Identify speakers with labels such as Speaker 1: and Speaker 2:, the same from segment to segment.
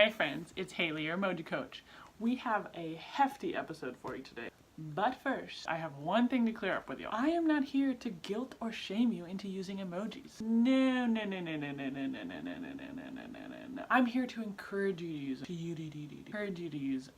Speaker 1: Hey friends, it's Haley, your emoji coach. We have a hefty episode for you today. But first, I have one thing to clear up with you. I am not here to guilt or shame you into using emojis. No. I'm here to encourage you to use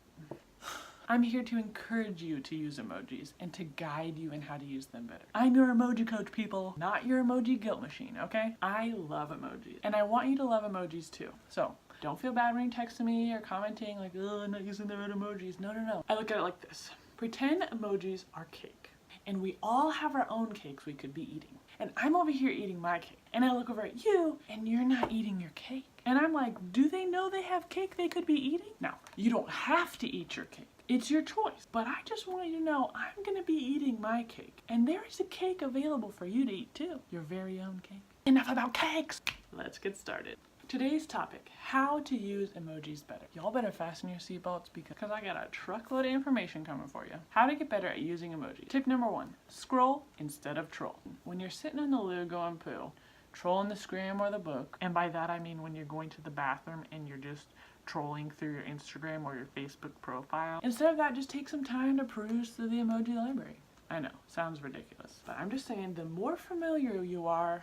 Speaker 1: I'm here to encourage you to use emojis and to guide you in how to use them better. I'm your emoji coach, people, not your emoji guilt machine, okay? I love emojis, and I want you to love emojis too. So, don't feel bad when you text me or commenting like, oh, I'm not using the right emojis. No. I look at it like this. Pretend emojis are cake, and we all have our own cakes we could be eating. And I'm over here eating my cake, and I look over at you, and you're not eating your cake. And I'm like, do they know they have cake they could be eating? Now, you don't have to eat your cake. It's your choice. But I just want you to know I'm gonna be eating my cake, and there is a cake available for you to eat too. Your very own cake. Enough about cakes! Let's get started. Today's topic, how to use emojis better. Y'all better fasten your seatbelts because I got a truckload of information coming for you. How to get better at using emojis. Tip number 1, scroll instead of troll. When you're sitting in the loo going poo, trolling the scrim or the book, and by that I mean when you're going to the bathroom and you're just trolling through your Instagram or your Facebook profile. Instead of that, just take some time to peruse through the emoji library. I know, sounds ridiculous, but I'm just saying the more familiar you are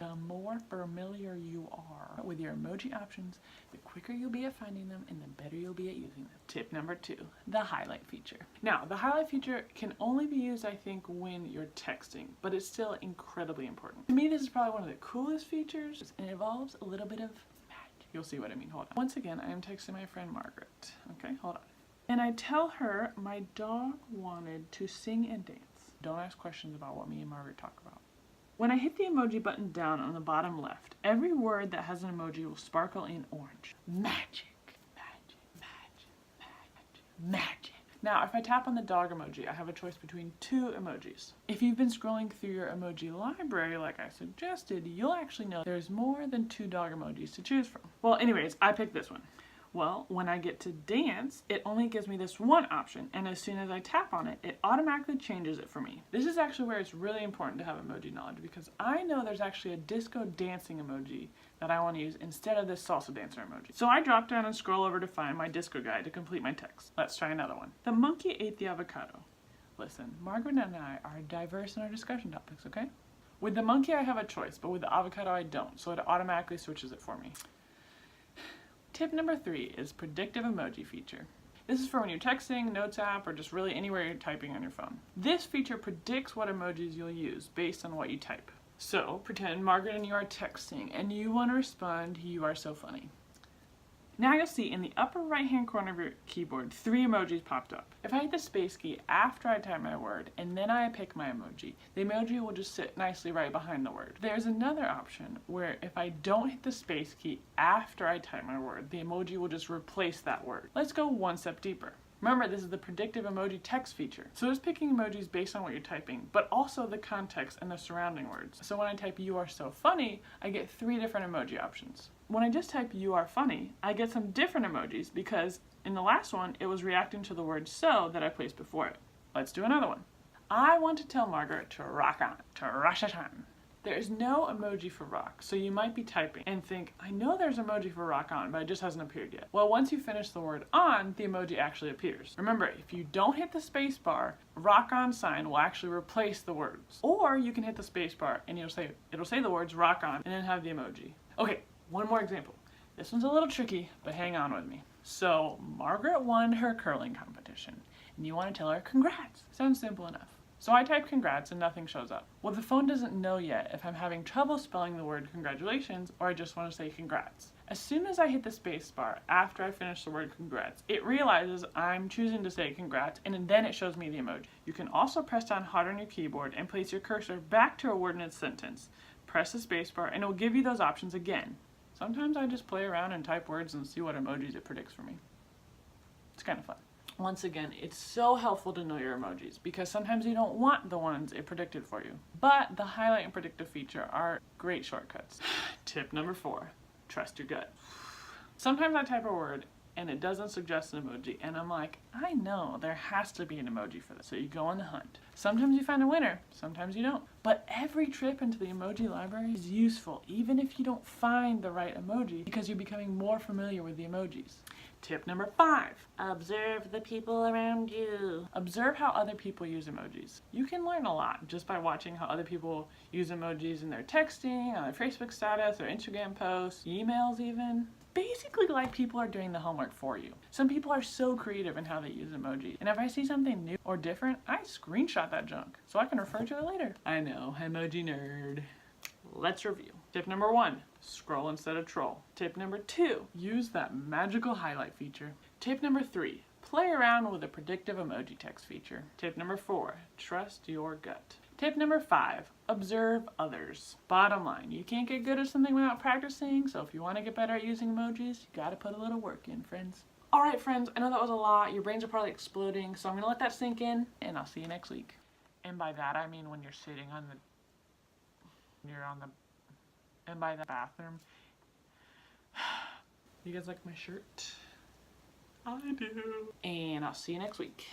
Speaker 1: with your emoji options, the quicker you'll be at finding them and the better you'll be at using them. Tip number 2, the highlight feature. Now, the highlight feature can only be used, I think, when you're texting, but it's still incredibly important. To me, this is probably one of the coolest features, and it involves a little bit of magic. You'll see what I mean, hold on. Once again, I am texting my friend Margaret. Okay, hold on. And I tell her my dog wanted to sing and dance. Don't ask questions about what me and Margaret talk about. When I hit the emoji button down on the bottom left, every word that has an emoji will sparkle in orange. Magic. Now, if I tap on the dog emoji, I have a choice between 2 emojis. If you've been scrolling through your emoji library like I suggested, you'll actually know there's more than 2 dog emojis to choose from. Well, anyways, I picked this one. Well, when I get to dance, it only gives me this one option, and as soon as I tap on it, it automatically changes it for me. This is actually where it's really important to have emoji knowledge, because I know there's actually a disco dancing emoji that I want to use instead of this salsa dancer emoji. So I drop down and scroll over to find my disco guide to complete my text. Let's try another one. The monkey ate the avocado. Listen, Margaret and I are diverse in our discussion topics, okay? With the monkey, I have a choice, but with the avocado, I don't, so it automatically switches it for me. Tip number 3 is predictive emoji feature. This is for when you're texting, notes app, or just really anywhere you're typing on your phone. This feature predicts what emojis you'll use based on what you type. So, pretend Margaret and you are texting and you want to respond, "You are so funny." Now you'll see in the upper right hand corner of your keyboard 3 emojis popped up. If I hit the space key after I type my word and then I pick my emoji, the emoji will just sit nicely right behind the word. There's another option where if I don't hit the space key after I type my word, the emoji will just replace that word. Let's go one step deeper. Remember, this is the predictive emoji text feature. So it's picking emojis based on what you're typing, but also the context and the surrounding words. So when I type "you are so funny," I get 3 different emoji options. When I just type "you are funny," I get some different emojis because in the last one, it was reacting to the word "so" that I placed before it. Let's do another one. I want to tell Margaret to rock on, to rush it on. There is no emoji for rock, so you might be typing and think, I know there's an emoji for rock on, but it just hasn't appeared yet. Well, once you finish the word on, the emoji actually appears. Remember, if you don't hit the space bar, rock on sign will actually replace the words. Or you can hit the space bar and it'll say the words rock on and then have the emoji. Okay, one more example. This one's a little tricky, but hang on with me. So, Margaret won her curling competition, and you want to tell her congrats. Sounds simple enough. So I type congrats and nothing shows up. Well, the phone doesn't know yet if I'm having trouble spelling the word congratulations or I just want to say congrats. As soon as I hit the space bar after I finish the word congrats, it realizes I'm choosing to say congrats and then it shows me the emoji. You can also press down hard on your keyboard and place your cursor back to a word in its sentence. Press the space bar and it will give you those options again. Sometimes I just play around and type words and see what emojis it predicts for me. It's kind of fun. Once again, it's so helpful to know your emojis because sometimes you don't want the ones it predicted for you. But the highlight and predictive feature are great shortcuts. Tip number 4, trust your gut. Sometimes I type a word and it doesn't suggest an emoji and I'm like, I know there has to be an emoji for this. So you go on the hunt. Sometimes you find a winner, sometimes you don't. But every trip into the emoji library is useful even if you don't find the right emoji because you're becoming more familiar with the emojis. Tip number 5, observe the people around you. Observe how other people use emojis. You can learn a lot just by watching how other people use emojis in their texting, on their Facebook status, their Instagram posts, emails even. Basically, like, people are doing the homework for you. Some people are so creative in how they use emojis, and if I see something new or different, I screenshot that junk so I can refer to it later. I know, emoji nerd. Let's review. Tip number 1, scroll instead of troll. Tip number 2, use that magical highlight feature. Tip number 3, play around with the predictive emoji text feature. Tip number 4, trust your gut. Tip number 5, observe others. Bottom line, you can't get good at something without practicing, so if you want to get better at using emojis, you gotta put a little work in, friends. Alright friends, I know that was a lot. Your brains are probably exploding, so I'm gonna let that sink in, and I'll see you next week. And by that I mean when you're sitting on the and by the bathroom. You guys like my shirt? I do. And I'll see you next week.